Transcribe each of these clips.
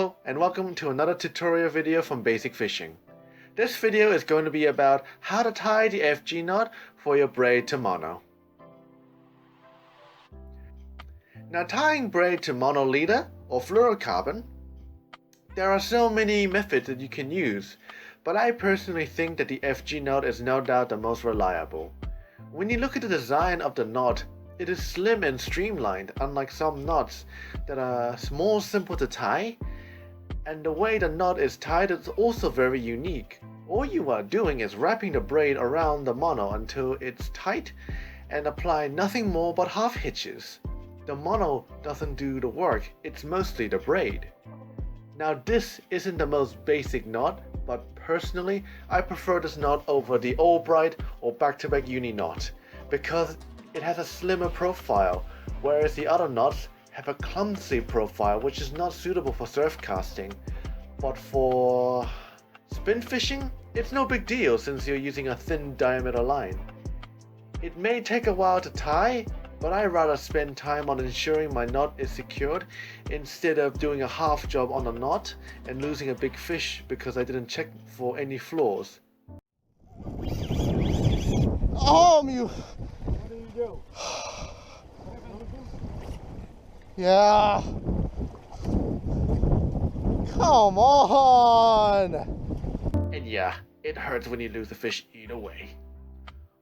Hello and welcome to another tutorial video from Basic Fishing. This video is going to be about how to tie the FG knot for your braid to mono. Now, tying braid to mono leader or fluorocarbon, there are so many methods that you can use, but I personally think that the FG knot is no doubt the most reliable. When you look at the design of the knot, it is slim and streamlined, unlike some knots that are more simple to tie, and the way the knot is tied is also very unique. All you are doing is wrapping the braid around the mono until it's tight and apply nothing more but half hitches. The mono doesn't do the work, it's mostly the braid. Now, this isn't the most basic knot, but personally I prefer this knot over the Albright or back-to-back uni knot because it has a slimmer profile, whereas the other knots have a clumsy profile which is not suitable for surf casting. But for spin fishing, it's no big deal since you're using a thin diameter line. It may take a while to tie, but I'd rather spend time on ensuring my knot is secured instead of doing a half job on a knot and losing a big fish because I didn't check for any flaws. You. What do you do? Yeah. Come on. And yeah, it hurts when you lose a fish either way.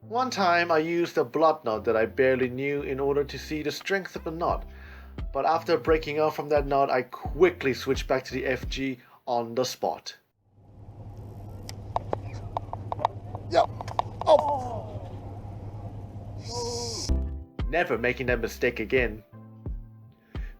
One time I used a blood knot that I barely knew in order to see the strength of the knot, but after breaking out from that knot I quickly switched back to the FG on the spot. Yep. Oh. Never making that mistake again.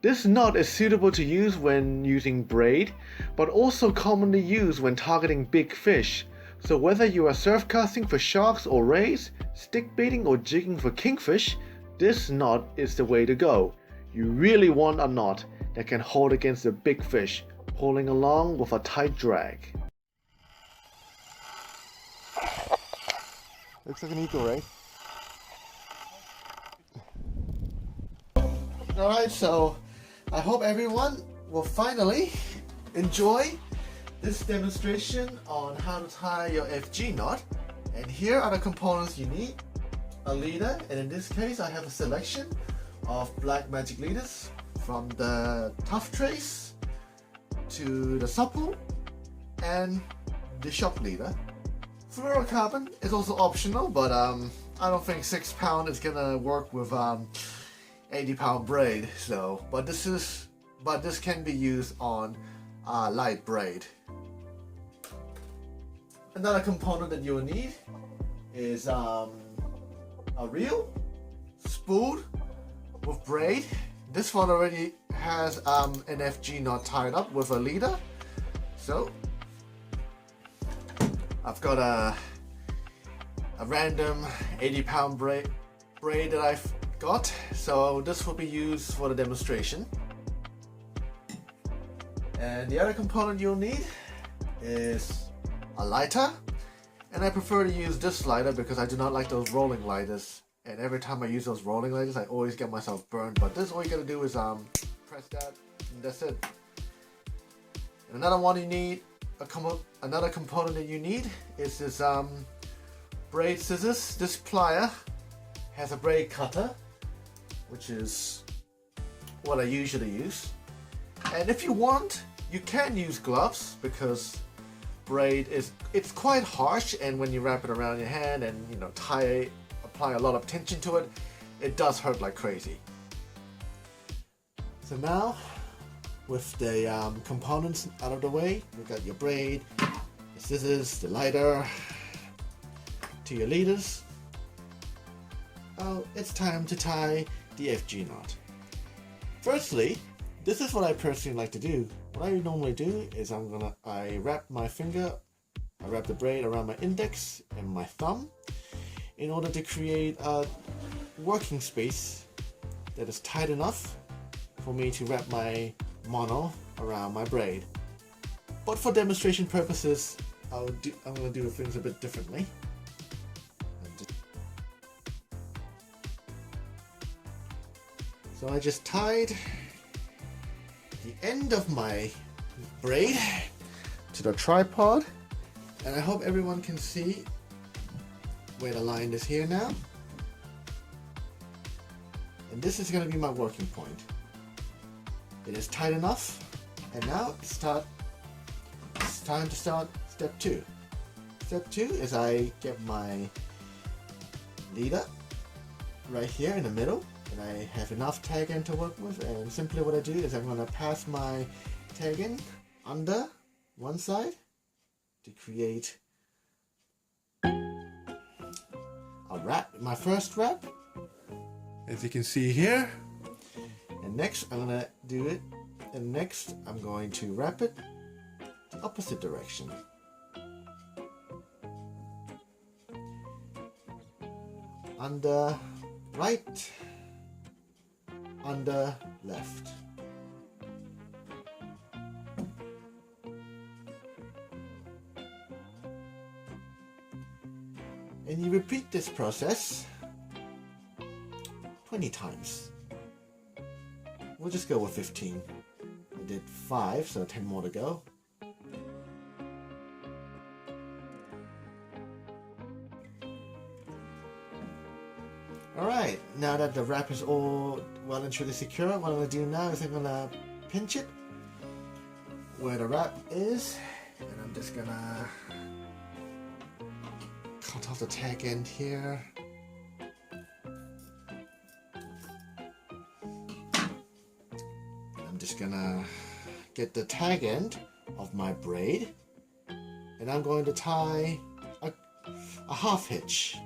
This knot is suitable to use when using braid, but also commonly used when targeting big fish. So whether you are surf casting for sharks or rays, stick baiting or jigging for kingfish, this knot is the way to go. You really want a knot that can hold against the big fish, pulling along with a tight drag. Looks like an eagle, right? Alright, so I hope everyone will finally enjoy this demonstration on how to tie your FG knot. And here are the components you need. A leader, and in this case I have a selection of black magic leaders from the tough trace to the supple and the shock leader. Fluorocarbon is also optional, but I don't think 6 pound is gonna work with 80-pound braid. So, but this can be used on light braid. Another component that you'll need is a reel, spool with braid. This one already has an FG knot tied up with a leader. So I've got a random 80-pound braid that I've got. So this will be used for the demonstration. And the other component you'll need is a lighter, and I prefer to use this lighter because I do not like those rolling lighters, and every time I use those rolling lighters I always get myself burned. But this, all you gotta do is press that and that's it. And another one you need, another component that you need is this braid scissors. This plier has a braid cutter, which is what I usually use. And if you want, you can use gloves because braid it's quite harsh, and when you wrap it around your hand and apply a lot of tension to it, it does hurt like crazy. So now, with the components out of the way, you got your braid, the scissors, the lighter, to your leaders. It's time to tie the FG knot. Firstly, this is what I personally like to do. What I normally do is I wrap the braid around my index and my thumb in order to create a working space that is tight enough for me to wrap my mono around my braid. But for demonstration purposes, I'm going to do things a bit differently. So I just tied the end of my braid to the tripod, and I hope everyone can see where the line is here now. And this is going to be my working point. It is tight enough, and now it's time to start step 2. Step 2 is I get my leader right here in the middle, and I have enough tag end to work with, and simply what I do is I'm going to pass my tag end under one side to create a wrap, my first wrap, as you can see here. And next I'm going to do it, and next I'm going to wrap it the opposite direction. Under right, under left. And you repeat this process 20 times. We'll just go with 15. I did 5, so 10 more to go. Alright, now that the wrap is all well and truly secure, what I'm going to do now is I'm going to pinch it where the wrap is, and I'm just going to cut off the tag end here. I'm just going to get the tag end of my braid, and I'm going to tie a half hitch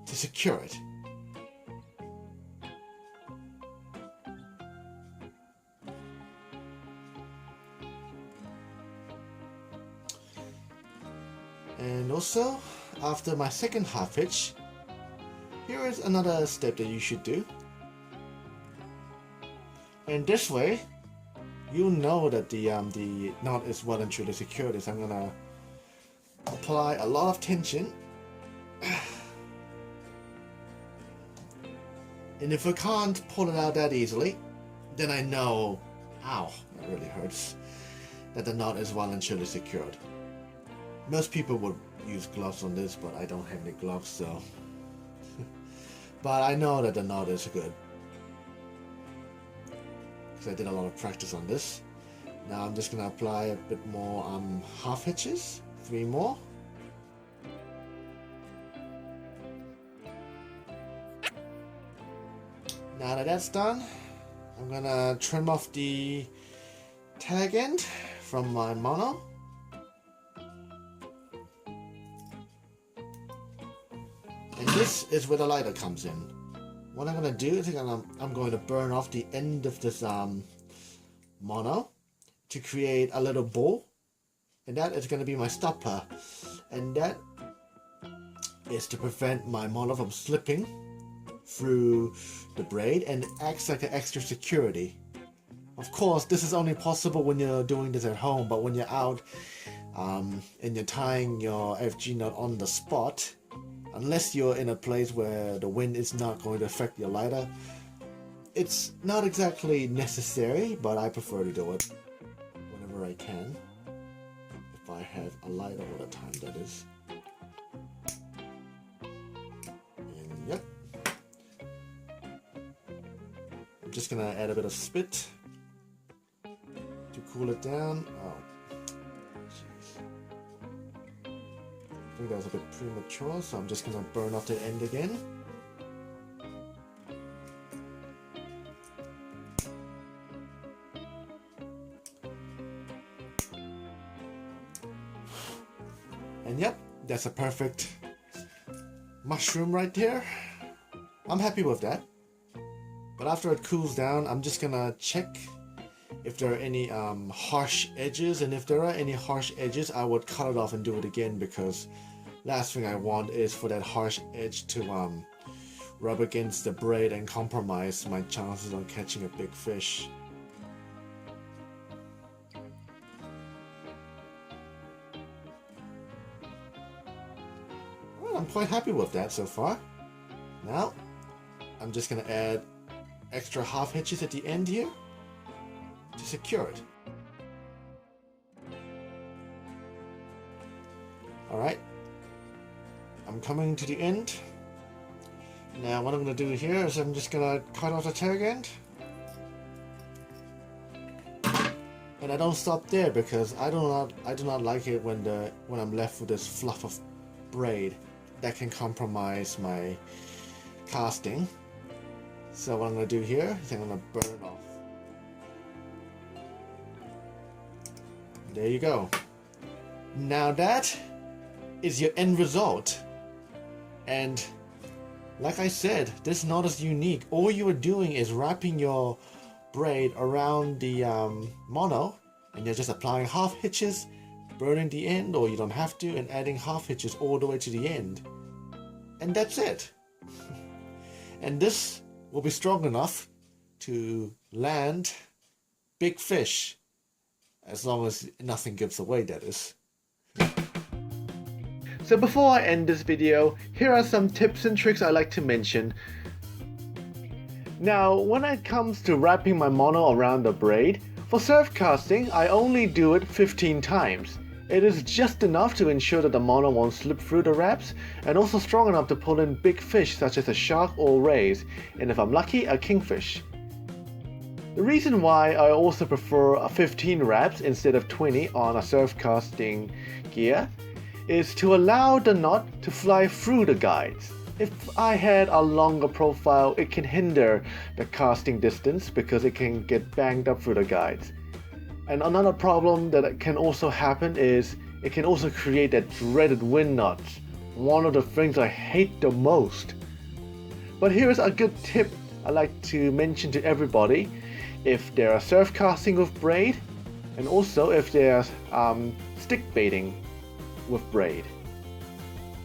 to secure it. And also, after my second half hitch, here is another step that you should do. And this way, you'll know that the knot is well and truly secured. Is I'm gonna apply a lot of tension. And if I can't pull it out that easily, then I know, ow, that really hurts, that the knot is well and truly secured. Most people would use gloves on this, but I don't have any gloves, so. But I know that the knot is good, because I did a lot of practice on this. Now I'm just going to apply a bit more half hitches, 3 more. Now that that's done, I'm going to trim off the tag end from my mono. And this is where the lighter comes in. What I'm going to do is I'm going to burn off the end of this mono to create a little bowl. And that is going to be my stopper. And that is to prevent my mono from slipping through the braid, and acts like an extra security. Of course, this is only possible when you're doing this at home, but when you're out and you're tying your FG knot on the spot, unless you're in a place where the wind is not going to affect your lighter, it's not exactly necessary, but I prefer to do it whenever I can. If I have a lighter all the time, that is. And yep. I'm just gonna add a bit of spit to cool it down. Oh, jeez. I think that was a bit premature, so I'm just gonna burn off the end again. And yep, that's a perfect mushroom right there. I'm happy with that. But after it cools down, I'm just gonna check if there are any harsh edges, and if there are any harsh edges, I would cut it off and do it again, because last thing I want is for that harsh edge to rub against the braid and compromise my chances on catching a big fish. Well, I'm quite happy with that so far. Now, I'm just gonna add extra half hitches at the end here to secure it. Alright, I'm coming to the end. Now what I'm going to do here is I'm just going to cut off the tag end. And I don't stop there because I do not like it when I'm left with this fluff of braid that can compromise my casting. So what I'm going to do here is I'm going to burn it off. There you go. Now that is your end result. And like I said, this knot is unique. All you are doing is wrapping your braid around the mono, and you're just applying half hitches, burning the end, or you don't have to, and adding half hitches all the way to the end. And that's it. And this will be strong enough to land big fish, as long as nothing gives away, that is. So before I end this video, here are some tips and tricks I like to mention. Now, when it comes to wrapping my mono around the braid, for surf casting, I only do it 15 times. It is just enough to ensure that the mono won't slip through the wraps, and also strong enough to pull in big fish such as a shark or rays, and if I'm lucky, a kingfish. The reason why I also prefer 15 wraps instead of 20 on a surf casting gear is to allow the knot to fly through the guides. If I had a longer profile, it can hinder the casting distance because it can get banged up through the guides. And another problem that can also happen is it can also create that dreaded wind knot, one of the things I hate the most. But here's a good tip I like to mention to everybody if they are surf casting with braid, and also if they are stick baiting with braid.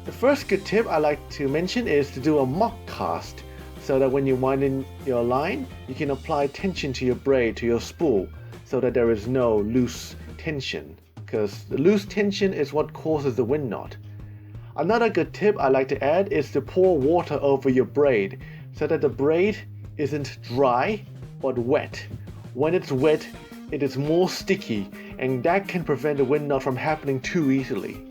The first good tip I like to mention is to do a mock cast, so that when you wind in your line, you can apply tension to your braid, to your spool, so that there is no loose tension, because the loose tension is what causes the wind knot. Another good tip I like to add is to pour water over your braid, so that the braid isn't dry but wet. When it's wet, it is more sticky, and that can prevent the wind knot from happening too easily.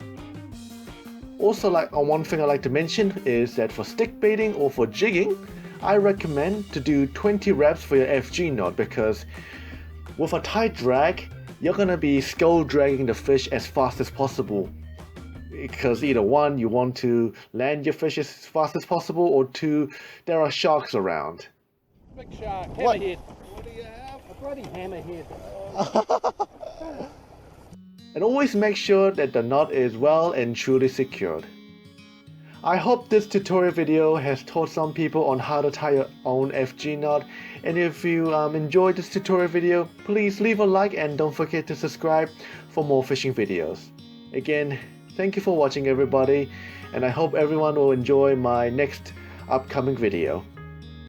Also, one thing I like to mention is that for stick baiting or for jigging, I recommend to do 20 reps for your FG knot, because with a tight drag, you're gonna be skull dragging the fish as fast as possible. Because either one, you want to land your fish as fast as possible, or two, there are sharks around. Big shark, What? hammerhead. What do you have? A bloody hammerhead. And always make sure that the knot is well and truly secured. I hope this tutorial video has taught some people on how to tie your own FG knot, and if you enjoyed this tutorial video, please leave a like and don't forget to subscribe for more fishing videos. Again, thank you for watching everybody, and I hope everyone will enjoy my next upcoming video.